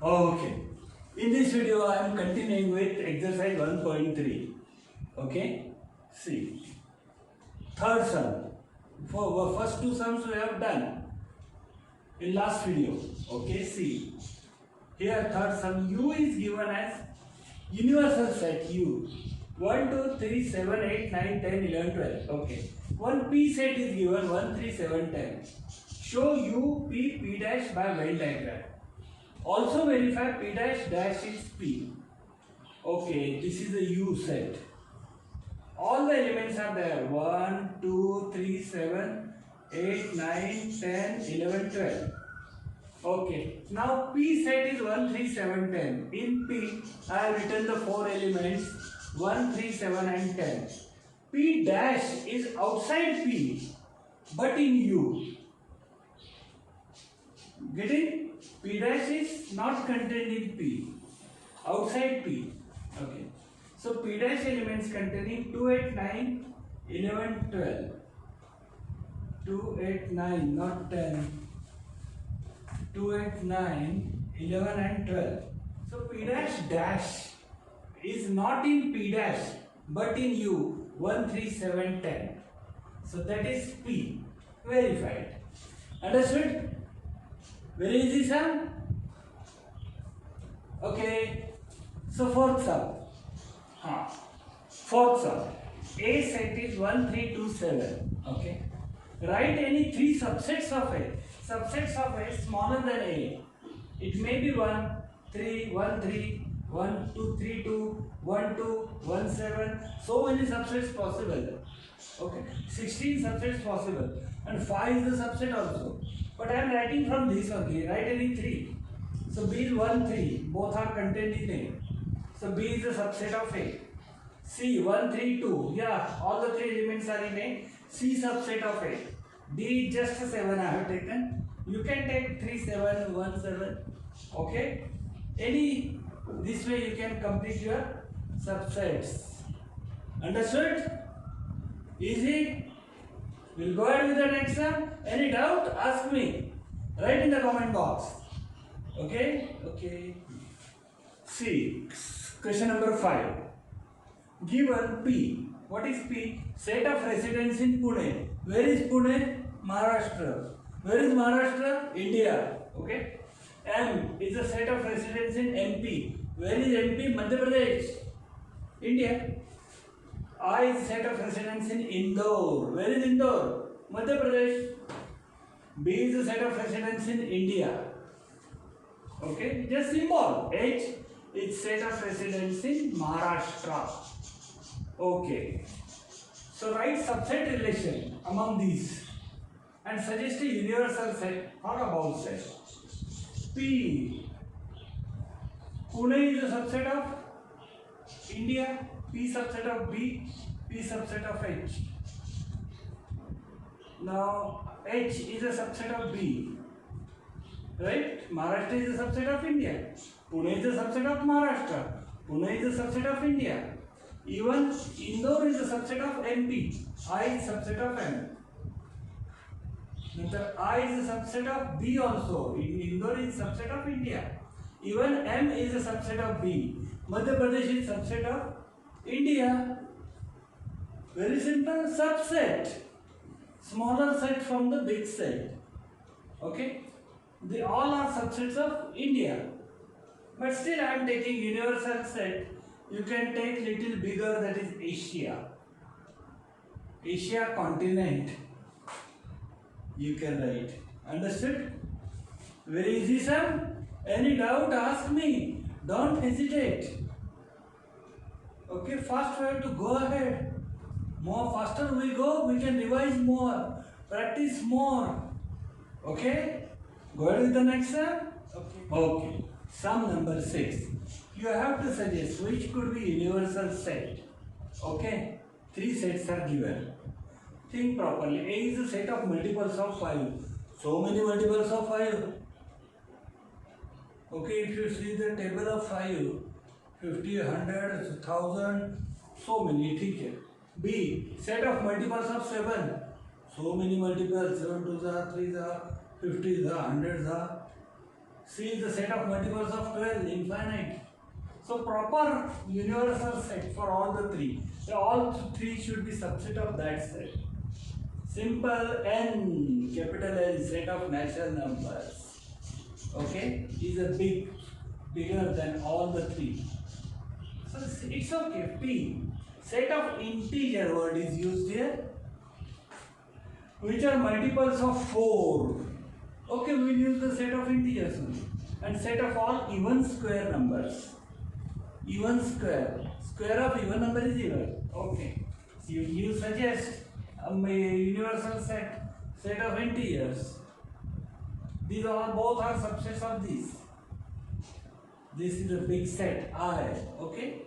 Okay. In this video, I am continuing with exercise 1.3. Okay. See. Third sum. For first two sums we have done in last video. Okay. See. Here third sum U is given as universal set U. 1, 2, 3, 7, 8, 9, 10, 11, 12. Okay. One P set is given 1, 3, 7, 10. Show U, P, P dash by Venn diagram. Also verify P dash dash is P. Okay, this is a U set. All the elements are there. 1, 2, 3, 7, 8, 9, 10, 11, 12. Okay, now P set is 1, 3, 7, 10. In P, I have written the four elements 1, 3, 7 and 10. P dash is outside P, but in U. Getting? P dash is not contained in P, outside P. Okay. So P dash elements containing 2, 8, 9, 11, 12. 2, 8, 9, not 10. 2, 8, 9, 11 and 12. So P dash dash is not in P dash but in U. 1, 3, 7, 10. So that is P. Verified. Understood? Very easy sum? Okay. So fourth sum. Fourth sum. A set is 1, 3, 2, 7. Okay. Write any three subsets of A. Subsets of A smaller than A. It may be 1, 3, 1, 3, 1, 2, 3, 2, 1, 2, 1, 7. So many subsets possible. Okay. 16 subsets possible. And 5 is the subset also. But I am writing from this only. Write any 3. So B is 1, 3. Both are contained in A. So B is the subset of A. C 1, 3, 2. Yeah, all the 3 elements are in A. C subset of A. D is just a 7 I have taken. You can take 3, 7, 1, 7. Okay. Any this way you can complete your subsets. Understood? Easy? We'll go ahead with the next one. Any doubt? Ask me. Write in the comment box. Okay? Okay. See, question number 5. Given P. What is P? Set of residents in Pune. Where is Pune? Maharashtra. Where is Maharashtra? India. Okay? M is a set of residents in MP. Where is MP? Madhya Pradesh. India. I is a set of residents in Indore. Where is Indore? Madhya Pradesh. B is a set of residents in India. Okay, just symbol. H is set of residents in Maharashtra. Okay. So write subset relation among these and suggest a universal set or about set. P. Pune is a subset of India. P subset of B, P subset of H. Now H is a subset of B. Right? Maharashtra is a subset of India. Pune is a subset of Maharashtra. Pune is a subset of India. Even Indore is a subset of MP. I is a subset of M. I is a subset of B also. Indore is a subset of India. Even M is a subset of B. Madhya Pradesh is a subset of India. Very simple. Subset. Smaller set from the big set. Okay. They all are subsets of India. But still I am taking universal set. You can take little bigger, that is Asia. Asia continent. You can write. Understood? Very easy, sir. Any doubt? Ask me. Don't hesitate. Okay, first we have to go ahead. More faster we go, we can revise more, practice more. Okay? Go ahead with the next sum. Okay. Sum number 6. You have to suggest which could be universal set. Okay? 3 sets are given. Think properly. A is a set of multiples of 5. So many multiples of 5. Okay, if you see the table of 5, 50, 100, 1000, so many. ठीक है. B, set of multiples of 7. So many multiples. 7 2s are 3s are 50s are 100s are C is the set of multiples of 12, infinite. So proper universal set for all the three. So all three should be subset of that set. Simple N, capital N, set of natural numbers. Okay, is a bigger than all the three. So it's okay. P, set of integer word is used here, which are multiples of 4. Okay, we will use the set of integers only. And set of all even square numbers. Even square. Square of even number is even. Okay. So you suggest a universal set of integers. These are both are subsets of this. This is a big set I. Okay.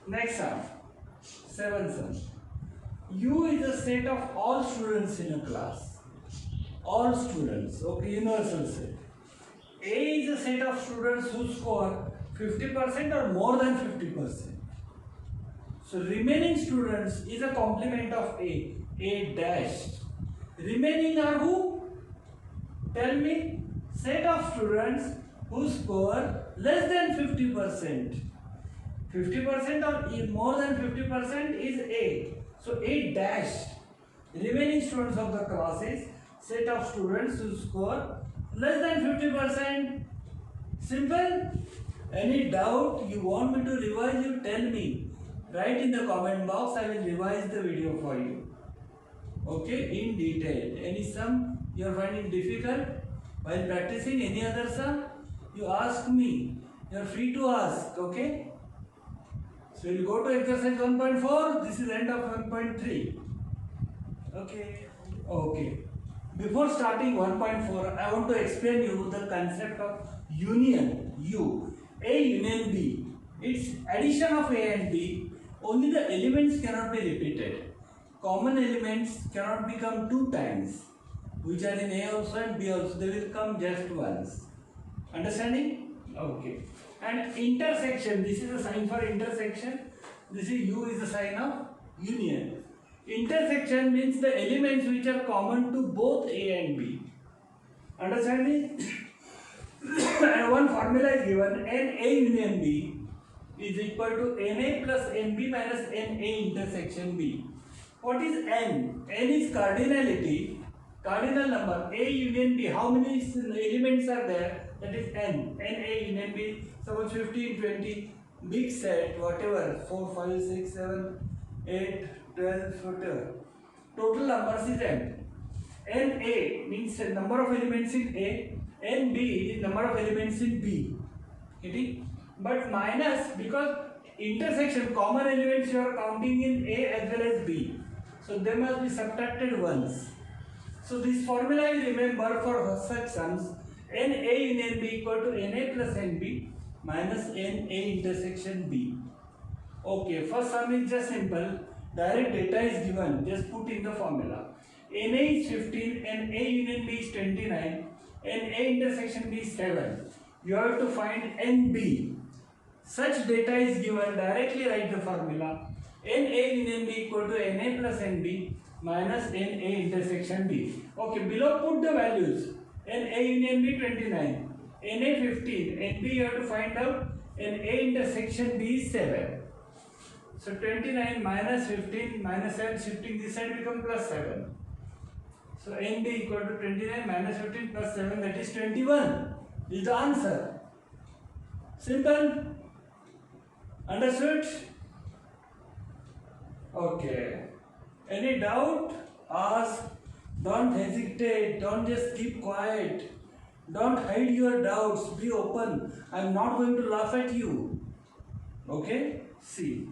Next sum. 7th sum. U is a set of all students in a class. All students. Okay, universal set. A is a set of students who score 50% or more than 50%. So remaining students is a complement of A dash. Remaining are who? Tell me. Set of students who score less than 50%. 50% or more than 50% is A. So A dash. Remaining students of the class is set of students who score less than 50%. Simple. Any doubt you want me to revise, you tell me. Write in the comment box, I will revise the video for you. Okay, in detail. Any sum you are finding difficult while practicing, any other sum, you ask me. You are free to ask, okay? So we will go to exercise 1.4. This is end of 1.3. Okay. Okay. Before starting 1.4, I want to explain you the concept of union. U. A union B. It's addition of A and B. Only the elements cannot be repeated. Common elements cannot become 2 times, which are in A also and B also. They will come just once. Understanding? Okay. And intersection. This is a sign for intersection. This is U is a sign of union. Intersection means the elements which are common to both A and B. Understanding? And one formula is given, NA union B is equal to NA plus NB minus NA intersection B. What is N? N is cardinality, cardinal number. A union B, how many elements are there? That is N. NA union B, suppose 15, 20, big set, whatever, 4, 5, 6, 7, 8, 12, whatever. Total numbers is N. NA means the number of elements in A. NB is number of elements in B. Getting? But minus, because intersection, common elements you are counting in A as well as B. So they must be subtracted once. So this formula you remember for such sums. NA union B equal to NA plus NB minus NA intersection B. Okay, first sum is just simple. Direct data is given. Just put in the formula. NA is 15, NA union B is 29, NA intersection B is 7. You have to find NB. Such data is given. Directly write the formula. NA union B equal to NA plus NB minus NA intersection B. Okay, below put the values. NA union B 29, NA 15, NB you have to find out, NA intersection B is 7. So 29 minus 15 minus 7, shifting this side become plus 7. So NB equal to 29 minus 15 plus 7, that is 21. Is the answer. Simple. Understood? Okay. Any doubt? Ask. Don't hesitate. Don't just keep quiet. Don't hide your doubts. Be open. I am not going to laugh at you. Okay? See.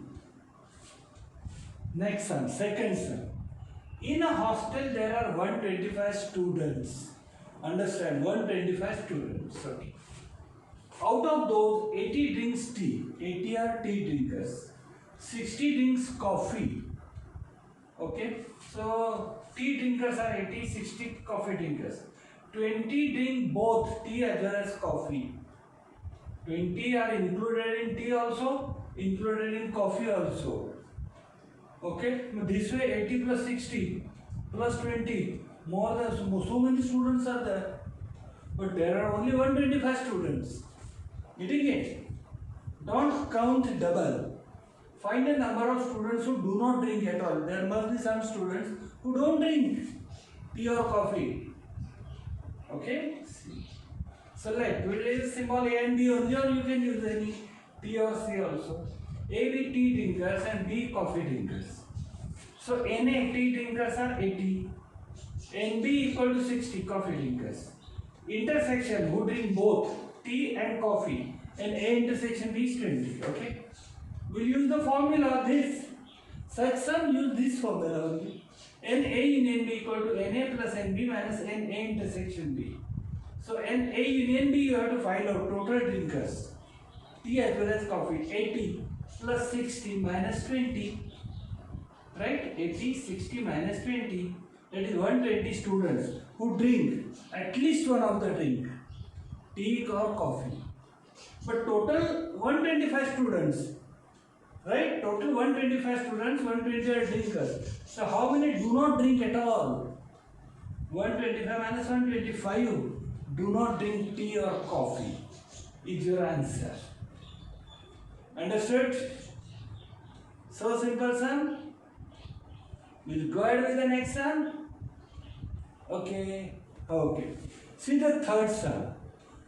Next sum. Second sum. In a hostel there are 125 students. Understand? 125 students. Okay. Out of those, 80 drinks tea. 80 are tea drinkers. 60 drinks coffee. Okay. So tea drinkers are 80, 60 coffee drinkers. 20 drink both tea as well as coffee. 20 are included in tea also, included in coffee also. Okay, this way 80 plus 60 plus 20, more than so many students are there. but there are only 125 students. Getting it? Don't count double. Find a number of students who do not drink at all. There must be some students who don't drink tea or coffee. Okay? So let we use symbol A and B only, or you can use any P or C also. A be tea drinkers and B coffee drinkers. So Na tea drinkers are 80, NB equal to 60 coffee drinkers. Intersection who drink both tea and coffee, and A intersection B is 20. Okay? We'll use the formula this. Such sum use this formula only. Na in NB equal to Na plus NB minus Na intersection B. So Na union B you have to find out total drinkers. Tea as well as coffee. 80 plus 60 minus 20. Right? 80, 60 minus 20. That is 120 students who drink at least one of the drink. Tea or coffee. But total 125 students. Right? Total 125 students, 120 are drinkers. So how many do not drink at all? 125 minus 125 do not drink tea or coffee is your answer. Understood? So simple, son. We'll go ahead with the next sum. Okay. See the third sum.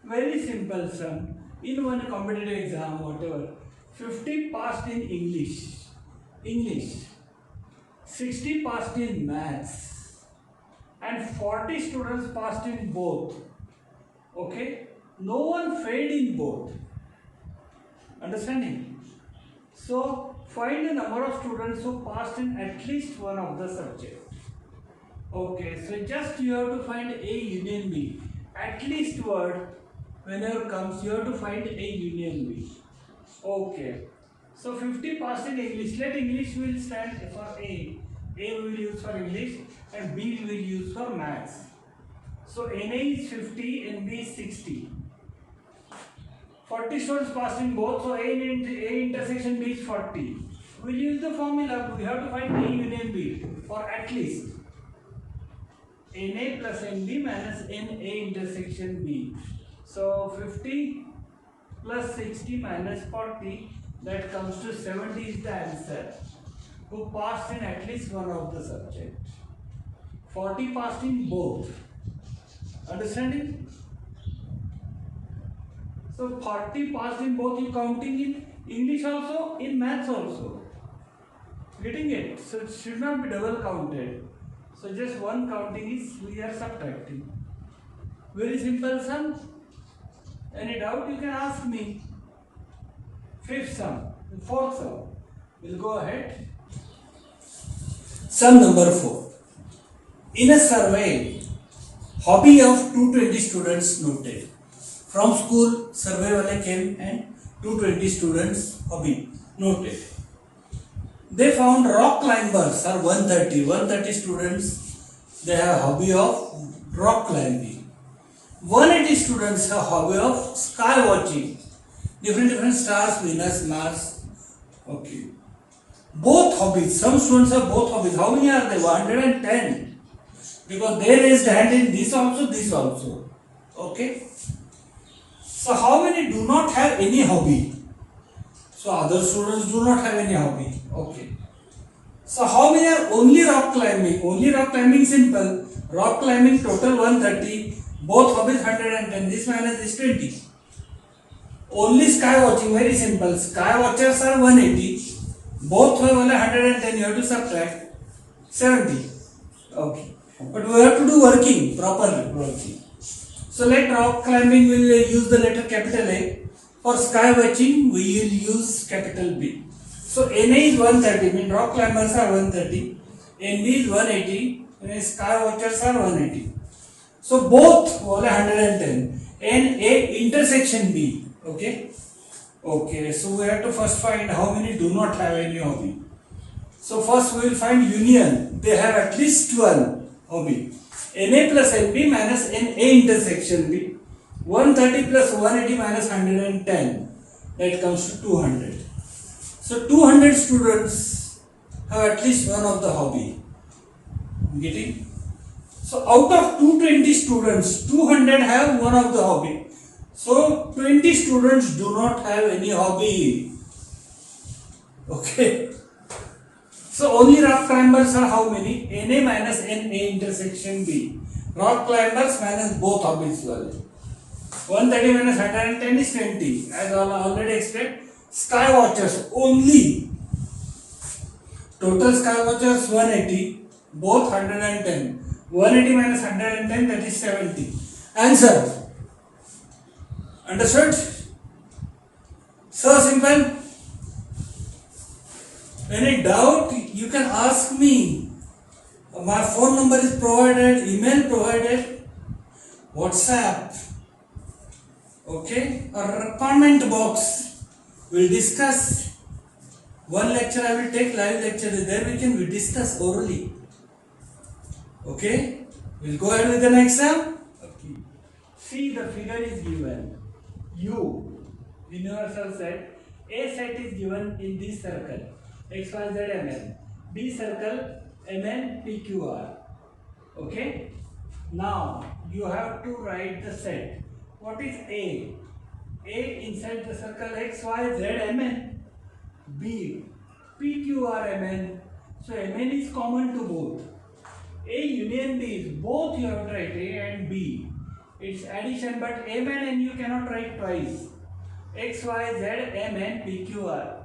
Very simple sum. In one competitive exam, whatever. 50 passed in English, 60 passed in maths, and 40 students passed in both. Okay? No one failed in both. Understanding? So, find the number of students who passed in at least one of the subjects. Okay, so just you have to find A union B. At least word, whenever comes, you have to find A union B. Okay, so 50 passed in English. Let English will stand for A. A we will use for English and B we will use for maths. So NA is 50 and B is 60. 40 students passed in both, so A intersection B is 40. We will use the formula. We have to find A union B for at least. NA plus NB minus NA intersection B. So 50 plus 60 minus 40, that comes to 70 is the answer. Who passed in at least one of the subjects. 40 passed in both. Understanding? So 40 passed in both, you counting in English also, in maths also. Getting it? So it should not be double counted. So just one counting is we are subtracting. Very simple sum. Any doubt you can ask me. Fifth sum, fourth sum. We'll go ahead. Sum number 4. In a survey, hobby of 220 students noted. From school, survey wale came and 220 students hobby noted. They found rock climbers are 130 students. They have hobby of rock climbing. 180 students have hobby of sky watching. Different stars, Venus, Mars. Okay. Both hobbies. Some students have both hobbies. How many are they? 110. Because they raised hand in this also. Okay. So how many do not have any hobby? So other students do not have any hobby. Okay. So how many are only rock climbing? Only rock climbing, simple. Rock climbing total 130. Both hobbies 110. This minus this 20. Only sky watching, very simple. Sky watchers are 180. Both have only 110. You have to subtract 70. Okay. But we have to do working properly. So let rock climbing will use the letter capital A. For sky watching we will use capital B. So NA is 130, means rock climbers are 130. NB is 180 and sky watchers are 180. So both only 110. NA intersection B. Okay. So we have to first find how many do not have any hobby. So first we will find union. They have at least one hobby. NA plus NB minus NA intersection B. 130 plus 180 minus 110. That comes to 200. So 200 students have at least one of the hobby. Getting? So out of 220 students, 200 have one of the hobby. So 20 students do not have any hobby. Okay. So only rock climbers are how many? NA minus NA intersection B. Rock climbers minus both hobbies value. 130 minus 110 is 20. As I already explained. Sky watchers only. Total sky watchers 180. Both 110. 180 minus 110, that is 70. Answer. Understood? So simple. Any doubt, you can ask me. My phone number is provided, email provided, WhatsApp. Okay? Or comment box. We'll discuss. One lecture I will take, live lecture is there, we discuss orally. Okay? We'll go ahead with the next exam. Okay. See, the figure is given. U, universal set. A set is given in this circle. X, Y, Z, Mn. B circle, Mn, P, Q, R. Okay? Now, you have to write the set. What is A? A inside the circle X, Y, Z, Mn. B, P, Q, R, Mn. So, Mn is common to both. A union B is both you have to write A and B. It's addition, but Mn and you cannot write twice. X, Y, Z, Mn, P, Q, R.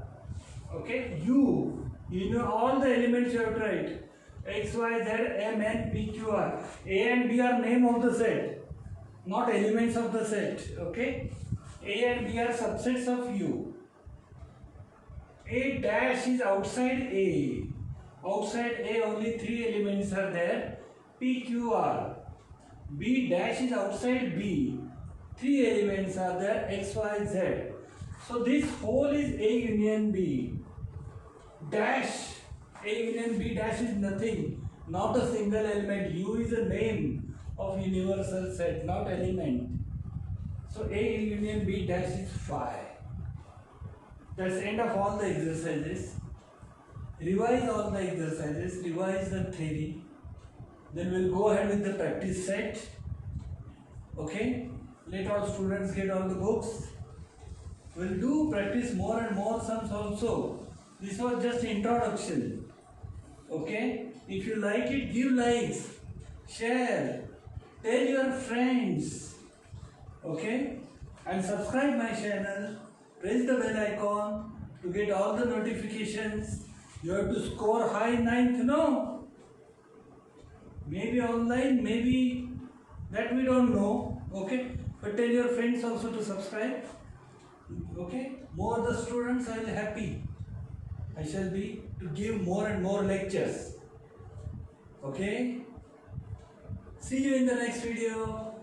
Okay, you know all the elements you have to write. X, Y, Z, Mn, P, Q, R. A and B are name of the set, not elements of the set. Okay, A and B are subsets of U. A dash is outside A. Outside A only 3 elements are there. P, Q, R. B dash is outside B. 3 elements are there. X, Y, Z. So this whole is A union B. Dash, A union B dash is nothing, not a single element. U is a name of universal set, not element. So A union B dash is phi. That's the end of all the exercises. Revise all the exercises, revise the theory. Then we'll go ahead with the practice set. Okay? Let all students get all the books. We'll do practice more and more sums also. This was just introduction. Okay? If you like it, give likes, share, tell your friends. Okay? And subscribe my channel. Press the bell icon to get all the notifications. You have to score high 9th, no? Maybe online, maybe that we don't know. Okay? But tell your friends also to subscribe. Okay? More the students, I will be happy. I shall be to give more and more lectures. Okay? See you in the next video.